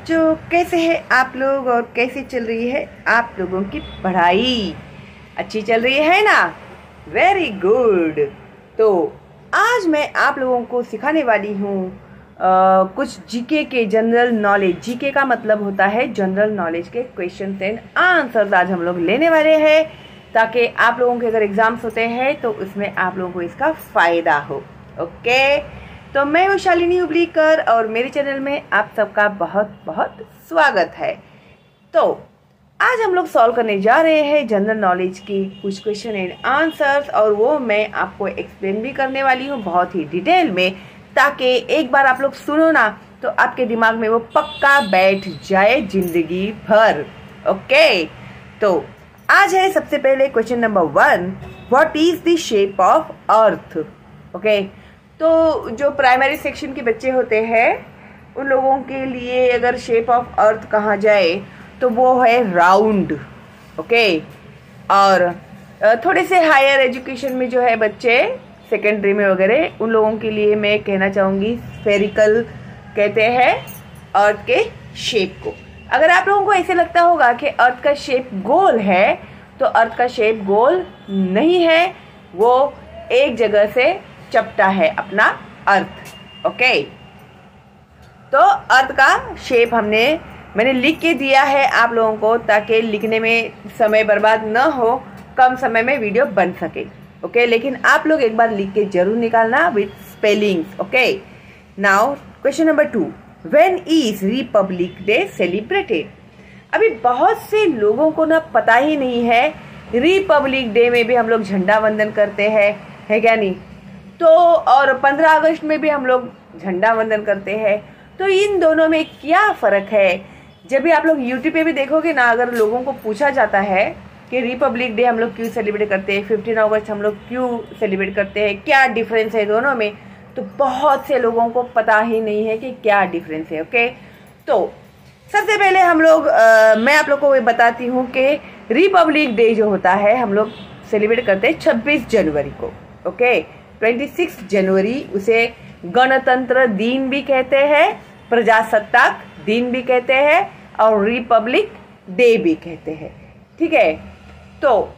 बच्चों, कैसे हैं आप लोग और कैसे चल रही है आप लोगों की पढ़ाई? अच्छी चल रही है ना? Very good. तो आज मैं आप लोगों को सिखाने वाली हूँ कुछ जीके के जनरल नॉलेज। जीके का मतलब होता है जनरल नॉलेज के क्वेश्चन एंड आंसर्स आज हम लोग लेने वाले हैं, ताकि आप लोगों के अगर एग्जाम्स होते हैं तो उसमें आप लोगों को इसका फ़ायदा हो। ओके, तो मैं हूँ शालिनी हुबलीकर और मेरे चैनल में आप सबका बहुत बहुत स्वागत है। तो आज हम लोग सॉल्व करने जा रहे हैं जनरल नॉलेज की कुछ क्वेश्चन एंड आंसर्स, और वो मैं आपको एक्सप्लेन भी करने वाली हूँ बहुत ही डिटेल में, ताकि एक बार आप लोग सुनो ना तो आपके दिमाग में वो पक्का बैठ जाए जिंदगी भर। ओके, तो आज है सबसे पहले question number 1, what is the shape of earth? Okay, तो जो प्राइमरी सेक्शन के बच्चे होते हैं उन लोगों के लिए अगर शेप ऑफ अर्थ कहा जाए तो वो है राउंड। ओके, और थोड़े से हायर एजुकेशन में जो है बच्चे सेकेंडरी में वगैरह, उन लोगों के लिए मैं कहना चाहूँगी स्फेरिकल कहते हैं अर्थ के शेप को। अगर आप लोगों को ऐसे लगता होगा कि अर्थ का शेप गोल है, तो अर्थ का शेप गोल नहीं है, वो एक जगह से चपटा है अपना अर्थ। ओके, तो अर्थ का शेप मैंने लिख के दिया है आप लोगों को, ताकि लिखने में समय बर्बाद न हो, कम समय में वीडियो बन सके। ओके, लेकिन आप लोग एक बार लिख के जरूर निकालना with spellings. Okay, now question number 2, when is Republic day celebrated? अभी बहुत से लोगों को ना पता ही नहीं है, रिपब्लिक डे में भी हम लोग झंडा वंदन करते हैं, है क्या नहीं? तो और 15 अगस्त में भी हम लोग झंडा वंदन करते हैं। तो इन दोनों में क्या फ़र्क है? जब भी आप लोग यूट्यूब पे भी देखोगे ना, अगर लोगों को पूछा जाता है कि रिपब्लिक डे हम लोग क्यों सेलिब्रेट करते हैं, 15 अगस्त हम लोग क्यों सेलिब्रेट करते हैं, क्या डिफरेंस है दोनों में, तो बहुत से लोगों को पता ही नहीं है कि क्या डिफरेंस है। ओके, तो सबसे पहले हम लोग मैं आप लोग को ये बताती हूँ कि रिपब्लिक डे जो होता है हम लोग सेलिब्रेट करते हैं 26 जनवरी को। ओके, 26 जनवरी उसे गणतंत्र दिन भी कहते हैं, प्रजासत्ताक दिन भी कहते हैं, और रिपब्लिक डे भी कहते हैं। ठीक है, तो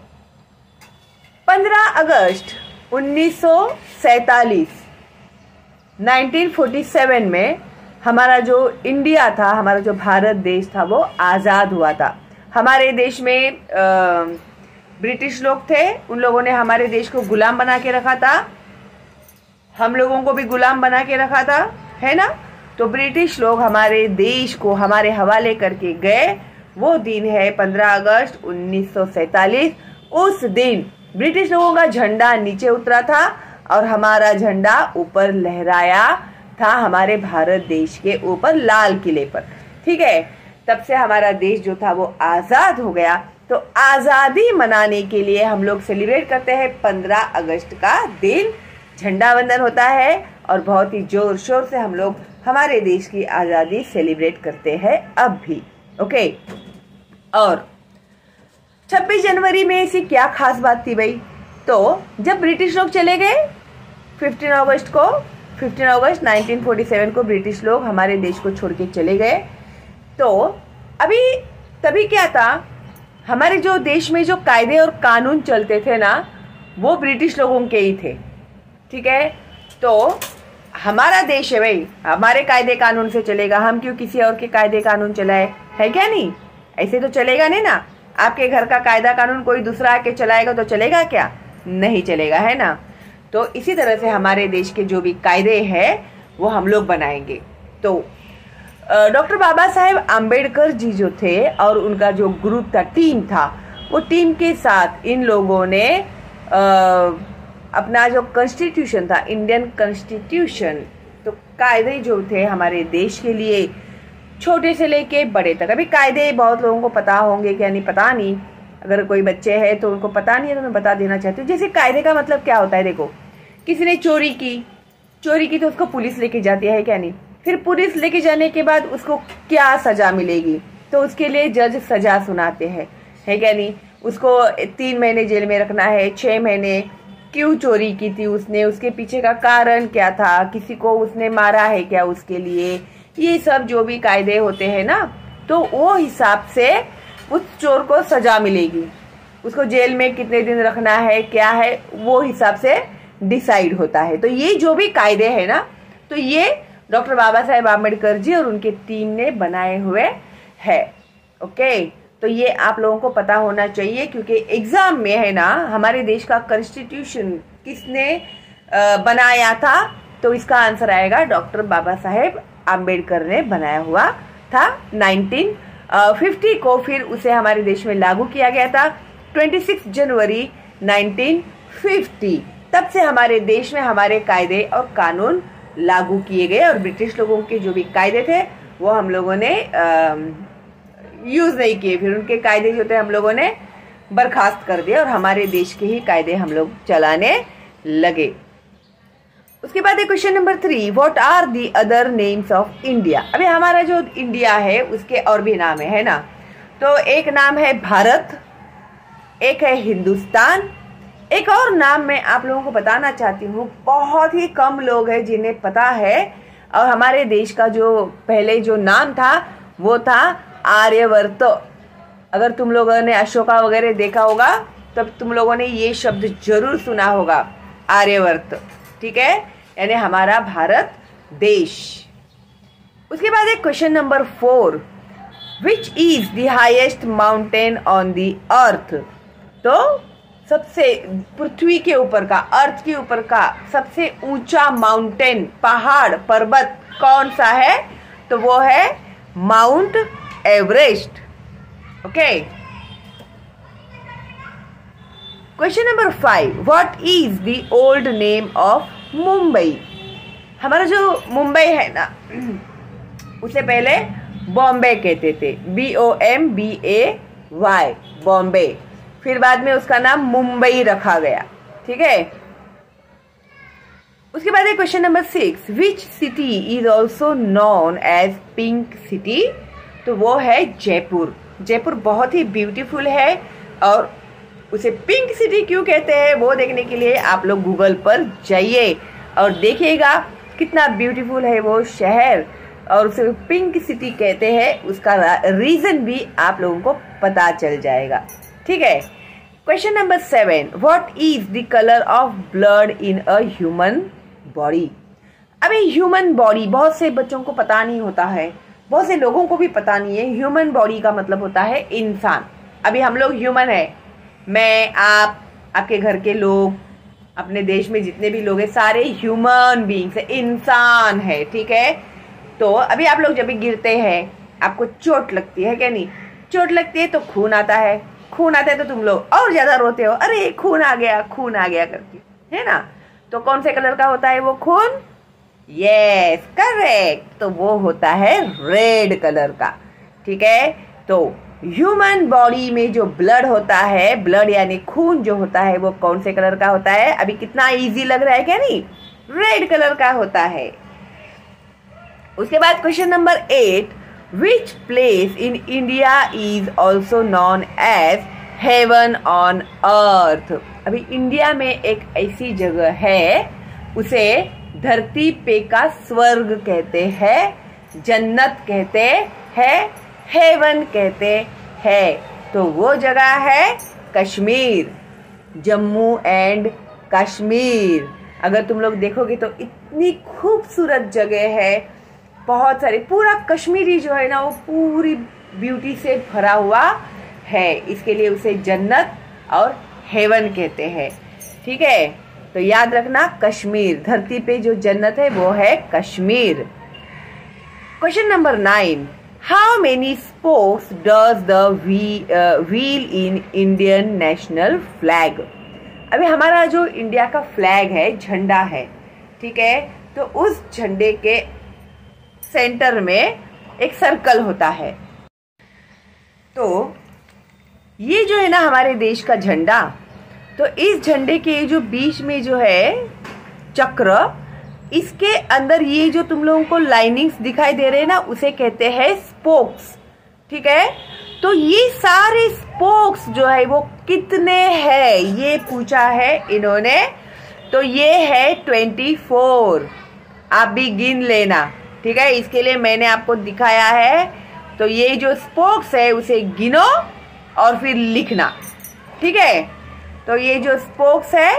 15 अगस्त 1947 में हमारा जो इंडिया था, हमारा जो भारत देश था, वो आज़ाद हुआ था। हमारे देश में ब्रिटिश लोग थे, उन लोगों ने हमारे देश को गुलाम बना के रखा था, हम लोगों को भी गुलाम बना के रखा था, है ना? तो ब्रिटिश लोग हमारे देश को हमारे हवाले करके गए। वो दिन है 15 अगस्त 1947। उस दिन ब्रिटिश लोगों का झंडा नीचे उतरा था और हमारा झंडा ऊपर लहराया था, हमारे भारत देश के ऊपर लाल किले पर। ठीक है, तब से हमारा देश जो था वो आज़ाद हो गया। तो आज़ादी मनाने के लिए हम लोग सेलिब्रेट करते हैं 15 अगस्त का दिन, झंडा वंदन होता है, और बहुत ही जोर शोर से हम लोग हमारे देश की आज़ादी सेलिब्रेट करते हैं अब भी। ओके, और 26 जनवरी में ऐसी क्या खास बात थी भाई? तो जब ब्रिटिश लोग चले गए 15 अगस्त 1947 को ब्रिटिश लोग हमारे देश को छोड़ के चले गए, तो तभी क्या था, हमारे जो देश में जो कायदे और कानून चलते थे ना, वो ब्रिटिश लोगों के ही थे। ठीक है, तो हमारा देश है भाई, हमारे कायदे कानून से चलेगा, हम क्यों किसी और के कायदे कानून चलाए, है क्या नहीं? ऐसे तो चलेगा नहीं ना। आपके घर का कायदा कानून कोई दूसरा आके चलाएगा तो चलेगा क्या? नहीं चलेगा, है ना? तो इसी तरह से हमारे देश के जो भी कायदे हैं वो हम लोग बनाएंगे। तो डॉक्टर बाबा साहेब आम्बेडकर जी जो थे और उनका जो ग्रुप था, टीम था, वो टीम के साथ इन लोगों ने अपना जो कॉन्स्टिट्यूशन था, इंडियन कॉन्स्टिट्यूशन, तो कायदे जो थे हमारे देश के लिए, छोटे से लेके बड़े तक। अभी कायदे बहुत लोगों को पता होंगे क्या नहीं पता नहीं, अगर कोई बच्चे हैं तो उनको पता नहीं है तो मैं बता देना चाहती हूँ। जैसे कायदे का मतलब क्या होता है, देखो, किसी ने चोरी की तो उसको पुलिस लेके जाती है क्या नहीं? फिर पुलिस लेके जाने के बाद उसको क्या सजा मिलेगी, तो उसके लिए जज सजा सुनाते हैं, है क्या नहीं? उसको 3 महीने जेल में रखना है, 6 महीने। क्यों चोरी की थी उसने, उसके पीछे का कारण क्या था, किसी को उसने मारा है क्या उसके लिए, ये सब जो भी कायदे होते हैं ना, तो वो हिसाब से उस चोर को सजा मिलेगी। उसको जेल में कितने दिन रखना है, क्या है, वो हिसाब से डिसाइड होता है। तो ये जो भी कायदे हैं ना, तो ये डॉक्टर बाबा साहेब आम्बेडकर जी और उनके टीम ने बनाए हुए है। ओके, तो ये आप लोगों को पता होना चाहिए, क्योंकि एग्जाम में है ना, हमारे देश का कॉन्स्टिट्यूशन किसने बनाया था, तो इसका आंसर आएगा डॉक्टर बाबा साहेब आम्बेडकर ने बनाया हुआ था। 1950 को फिर उसे हमारे देश में लागू किया गया था, 26 जनवरी 1950। तब से हमारे देश में हमारे कायदे और कानून लागू किए गए, और ब्रिटिश लोगों के जो भी कायदे थे वो हम लोगों ने यूज नहीं किए। फिर उनके कायदे जो थे हम लोगों ने बर्खास्त कर दिए, और हमारे देश के ही कायदे हम लोग चलाने लगे। उसके बाद question number 3, what are the other names of India. अभी हमारा जो इंडिया है उसके और भी नाम है ना, तो एक नाम है भारत, एक है हिंदुस्तान, एक और नाम मैं आप लोगों को बताना चाहती हूँ, बहुत ही कम लोग हैं जिन्हें पता है। और हमारे देश का जो पहले जो नाम था वो था आर्यवर्त। अगर तुम लोगों ने अशोका वगैरह देखा होगा तब तुम लोगों ने ये शब्द जरूर सुना होगा, आर्यवर्त। ठीक है, यानी हमारा भारत देश। उसके बाद एक question number 4, which is the highest mountain on the earth. तो सबसे पृथ्वी के ऊपर का, अर्थ के ऊपर का सबसे ऊंचा माउंटेन, पहाड़, पर्वत कौन सा है, तो वो है mount Everest. Okay, question number 5, what is the old name of Mumbai. हमारा जो मुंबई है ना, उसे पहले बॉम्बे कहते थे, BOMBAY, बॉम्बे। फिर बाद में उसका नाम मुंबई रखा गया। ठीक है, उसके बाद question number 6, which city is also known as pink city. तो वो है जयपुर। जयपुर बहुत ही ब्यूटीफुल है, और उसे पिंक सिटी क्यों कहते हैं वो देखने के लिए आप लोग गूगल पर जाइए और देखिएगा कितना ब्यूटीफुल है वो शहर, और उसे पिंक सिटी कहते हैं, उसका रीजन भी आप लोगों को पता चल जाएगा। ठीक है, question number 7, what is the colour of blood in a human body. अभी ह्यूमन बॉडी बहुत से बच्चों को पता नहीं होता है, बहुत से लोगों को भी पता नहीं है। ह्यूमन बॉडी का मतलब होता है इंसान। अभी हम लोग ह्यूमन है, मैं, आप, आपके घर के लोग, अपने देश में जितने भी लोग हैं सारे ह्यूमन बीइंग्स है, इंसान है। ठीक है, तो अभी आप लोग जब भी गिरते हैं, आपको चोट लगती है, क्या नहीं, चोट लगती है तो खून आता है, खून आता है तो तुम लोग और ज्यादा रोते हो, अरे खून आ गया, खून आ गया करके, है ना। तो कौन से कलर का होता है वो खून, यस करेक्ट, तो वो होता है रेड कलर का। ठीक है, तो ह्यूमन बॉडी में जो ब्लड होता है, ब्लड यानी खून जो होता है, वो कौन से कलर का होता है। अभी कितना इजी लग रहा है क्या नहीं, रेड कलर का होता है। उसके बाद question number 8, which place in India is also known as heaven on earth. अभी इंडिया में एक ऐसी जगह है, उसे धरती पे का स्वर्ग कहते हैं, जन्नत कहते हैं, हेवन कहते हैं। तो वो जगह है कश्मीर, जम्मू एंड कश्मीर। अगर तुम लोग देखोगे तो इतनी खूबसूरत जगह है, बहुत सारे, पूरा कश्मीरी जो है ना वो पूरी ब्यूटी से भरा हुआ है, इसके लिए उसे जन्नत और हेवन कहते हैं। ठीक है, तो याद रखना कश्मीर, धरती पे जो जन्नत है वो है Kashmir. Question number 9, how many spokes does the wheel in Indian national flag. अभी हमारा जो इंडिया का फ्लैग है, झंडा है, ठीक है, तो उस झंडे के सेंटर में एक सर्कल होता है। तो ये जो है ना हमारे देश का झंडा, तो इस झंडे के जो बीच में जो है चक्र, इसके अंदर ये जो तुम लोगों को लाइनिंग्स दिखाई दे रहे हैं ना, उसे कहते हैं स्पोक्स। ठीक है, तो ये सारे स्पोक्स जो है वो कितने हैं ये पूछा है इन्होंने, तो ये है 24। आप भी गिन लेना, ठीक है, इसके लिए मैंने आपको दिखाया है। तो ये जो स्पोक्स है उसे गिनो और फिर लिखना, ठीक है। तो ये जो स्पोक्स है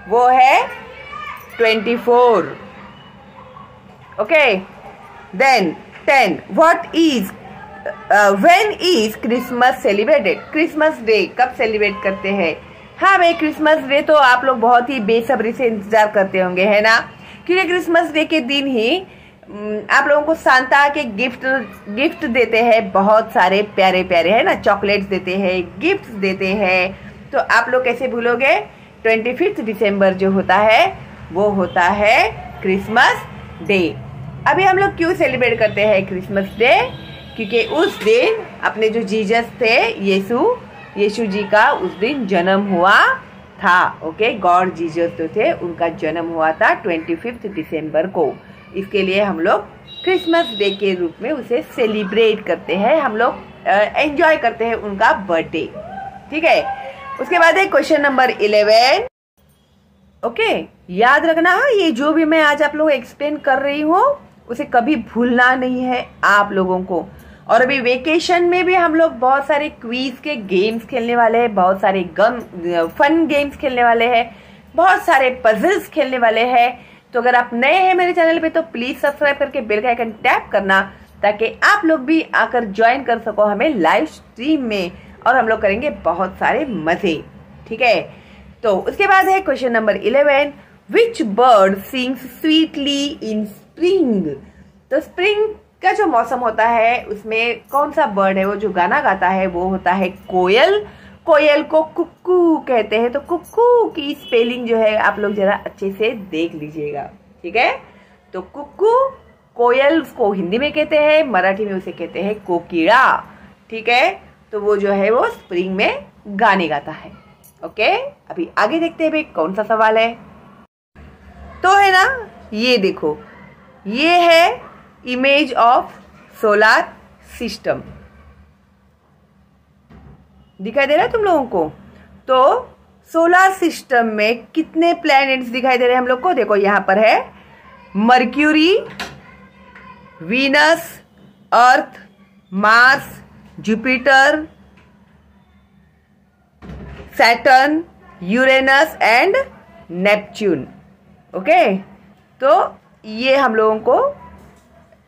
वो है 24। Okay, then 10 what is when is Christmas celebrated. Christmas day कब सेलिब्रेट करते हैं? हाँ भाई, क्रिसमस डे तो आप लोग बहुत ही बेसब्री से इंतजार करते होंगे, है ना, क्योंकि क्रिसमस डे के दिन ही आप लोगों को सांता के गिफ्ट देते हैं, बहुत सारे प्यारे प्यारे, है ना, चॉकलेट्स देते हैं, गिफ्ट्स देते हैं। तो आप लोग कैसे भूलोगे? 25 दिसंबर जो होता है वो होता है क्रिसमस डे। अभी हम लोग क्यों सेलिब्रेट करते हैं क्रिसमस डे? क्योंकि उस दिन अपने जो जीसस थे, यीशु जी का उस दिन जन्म हुआ था। ओके, गॉड जीसस जो थे उनका जन्म हुआ था 25 दिसंबर को। इसके लिए हम लोग क्रिसमस डे के रूप में उसे सेलिब्रेट करते हैं, हम लोग एंजॉय करते हैं उनका बर्थडे, ठीक है। उसके बाद है क्वेश्चन नंबर 11। ओके, याद रखना, ये जो भी मैं आज आप लोग एक्सप्लेन कर रही हूँ उसे कभी भूलना नहीं है आप लोगों को। और अभी वेकेशन में भी हम लोग बहुत सारे क्विज के गेम्स खेलने वाले हैं, बहुत सारे फन गेम्स खेलने वाले हैं, बहुत सारे पजल्स खेलने वाले हैं। तो अगर आप नए हैं मेरे चैनल पे तो प्लीज सब्सक्राइब करके बेल का आइकन टैप करना, ताकि आप लोग भी आकर ज्वाइन कर सको हमें लाइव स्ट्रीम में, और हम लोग करेंगे बहुत सारे मजे, ठीक है। तो उसके बाद है क्वेश्चन नंबर 11, विच बर्ड सिंग्स स्वीटली इन स्प्रिंग। तो स्प्रिंग का जो मौसम होता है उसमें कौन सा बर्ड है वो जो गाना गाता है? वो होता है कोयल। कोयल को कुक्कू कहते हैं। तो कुक्कू की स्पेलिंग जो है आप लोग जरा अच्छे से देख लीजिएगा, ठीक है। तो कुक्कू, कोयल को हिंदी में कहते हैं, मराठी में उसे कहते हैं कोकिला, ठीक है। तो वो जो है वो स्प्रिंग में गाने गाता है। ओके, अभी आगे देखते हैं भाई कौन सा सवाल है। तो है ना, ये देखो, ये है इमेज ऑफ सोलर सिस्टम, दिखाई दे रहा है तुम लोगों को? तो सोलर सिस्टम में कितने प्लैनेट्स दिखाई दे रहे हैं हम लोग को? देखो यहाँ पर है mercury, Venus, earth, Mars, Jupiter, Saturn, Uranus and Neptune. Okay, तो ये हम लोगों को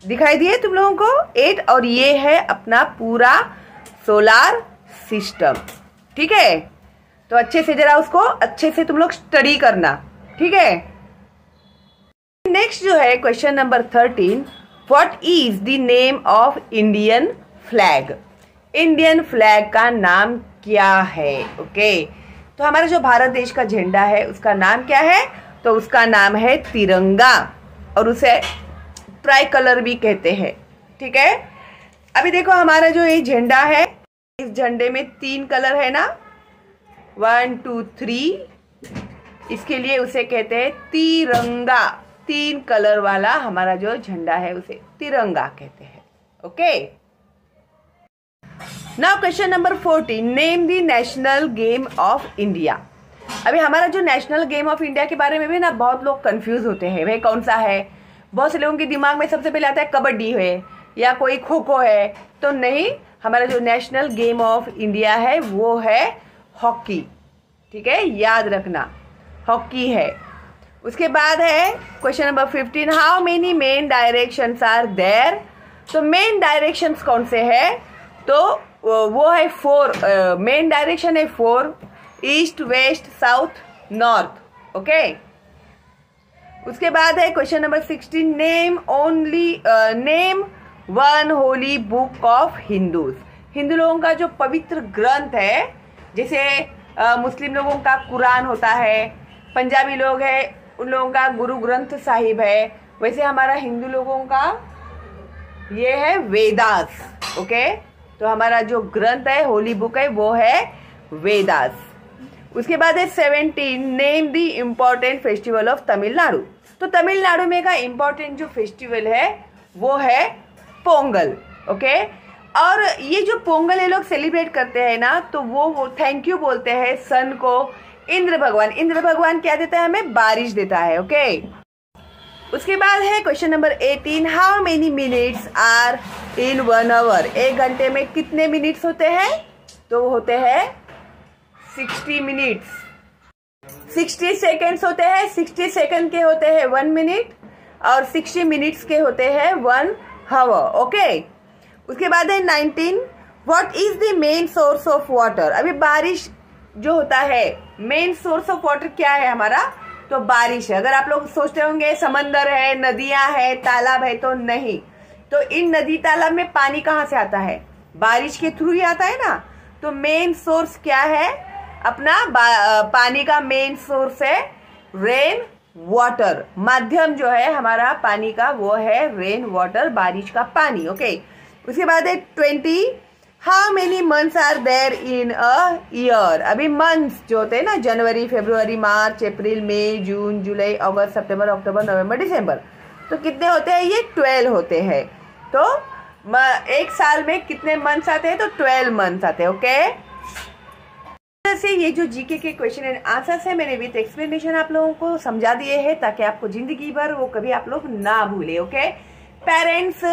दिखाई दिए तुम लोगों को 8, और ये है अपना पूरा सोलर सिस्टम, ठीक है। तो अच्छे से जरा उसको अच्छे से तुम लोग स्टडी करना, ठीक है। नेक्स्ट जो है question number 13, what is the name of Indian flag. Indian flag का नाम क्या है? ओके, तो हमारा जो भारत देश का झंडा है उसका नाम क्या है? तो उसका नाम है तिरंगा, और उसे ट्राई कलर भी कहते हैं, ठीक है। अभी देखो हमारा जो ये झंडा है, इस झंडे में 3 कलर है ना, 1 2 3, इसके लिए उसे कहते हैं तिरंगा। 3 कलर वाला हमारा जो झंडा है उसे तिरंगा कहते हैं। Okay, now question number 14, name the national game of India. अभी हमारा जो नेशनल गेम ऑफ इंडिया के बारे में भी ना बहुत लोग कंफ्यूज होते हैं, भाई कौन सा है। बहुत से लोगों के दिमाग में सबसे पहले आता है कबड्डी है या कोई खो खो है, तो नहीं, हमारा जो नेशनल गेम ऑफ इंडिया है वो है हॉकी, ठीक है, याद रखना हॉकी है। उसके बाद है question number 15, how many main directions are there. तो मेन डायरेक्शंस कौन से है? तो वो है 4, मेन डायरेक्शन है 4, east, west, south, north. Okay, उसके बाद है question number 16, name one holy book of Hindus. Hindu लोगों का जो पवित्र ग्रंथ है, जैसे मुस्लिम लोगों का कुरान होता है, पंजाबी लोग है उन लोगों का गुरु ग्रंथ साहिब है, वैसे हमारा हिंदू लोगों का ये है वेदास। ओके, तो हमारा जो ग्रंथ है, होली बुक है, वो है वेदास। उसके बाद है 17, name the important festival of Tamil Nadu. तो तमिलनाडु में का इम्पोर्टेंट जो फेस्टिवल है वो है पोंगल। ओके, और ये जो पोंगल ये लोग सेलिब्रेट करते हैं ना, तो वो थैंक यू बोलते हैं सन को, इंद्र भगवान क्या देता है हमें? बारिश देता है। ओके, उसके बाद है question number 18, how many minutes are in 1 hour. 1 घंटे में कितने मिनट्स होते हैं? तो होते हैं 60 मिनट्स। 60 सेकेंड्स होते हैं, 60 सेकेंड के होते हैं 1 मिनट और 60 मिनट्स के होते हैं 1 आवर। ओके, उसके बाद है 19, what is the main source of water. अभी बारिश जो होता है, मेन सोर्स ऑफ वाटर क्या है हमारा? तो बारिश है। अगर आप लोग सोचते होंगे समंदर है, नदियां है, तालाब है, तो नहीं। तो इन नदी तालाब में पानी कहाँ से आता है? बारिश के थ्रू ही आता है ना। तो मेन सोर्स क्या है अपना? पानी का मेन सोर्स है रेन वाटर। माध्यम जो है हमारा पानी का वो है रेन वाटर, बारिश का पानी। ओके, उसके बाद है 20, how many months are there in a year. अभी मंथ्स जो होते हैं ना, जनवरी, फरवरी, मार्च, अप्रैल, मई, जून, जुलाई, अगस्त, सितंबर, अक्टूबर, नवंबर, दिसंबर। तो कितने होते हैं? ये 12 होते हैं। तो एक साल में कितने मंथ्स आते हैं? तो 12 मंथ्स आते हैं। ओके, से ये जो जीके के क्वेश्चन एंड आंसर्स है मैंने विथ एक्सप्लेनेशन आप लोगों को समझा दिए हैं, ताकि आपको जिंदगी भर वो कभी आप लोग ना भूले। ओके पेरेंट्स,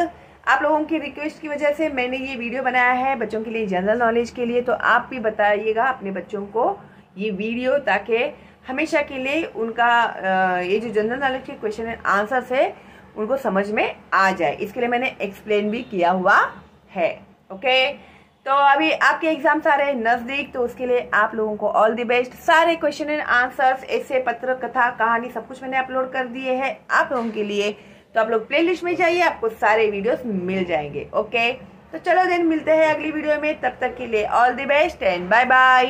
आप लोगों की रिक्वेस्ट की वजह से मैंने ये वीडियो बनाया है बच्चों के लिए, जनरल नॉलेज के लिए। तो आप भी बताइएगा अपने बच्चों को ये वीडियो, ताकि हमेशा के लिए उनका ये जो जनरल नॉलेज के क्वेश्चन एंड आंसर्स है उनको समझ में आ जाए। इसके लिए मैंने एक्सप्लेन भी किया हुआ है। ओके, तो अभी आपके एग्जाम्स आ रहे हैं नजदीक, तो उसके लिए आप लोगों को ऑल द बेस्ट। सारे क्वेश्चन एंड आंसर्स, ऐसे पत्र, कथा, कहानी सब कुछ मैंने अपलोड कर दिए हैं आप लोगों के लिए। तो आप लोग प्लेलिस्ट में जाइए, आपको सारे वीडियोस मिल जाएंगे। ओके, तो चलो देन मिलते हैं अगली वीडियो में। तब तक के लिए all the best and bye bye.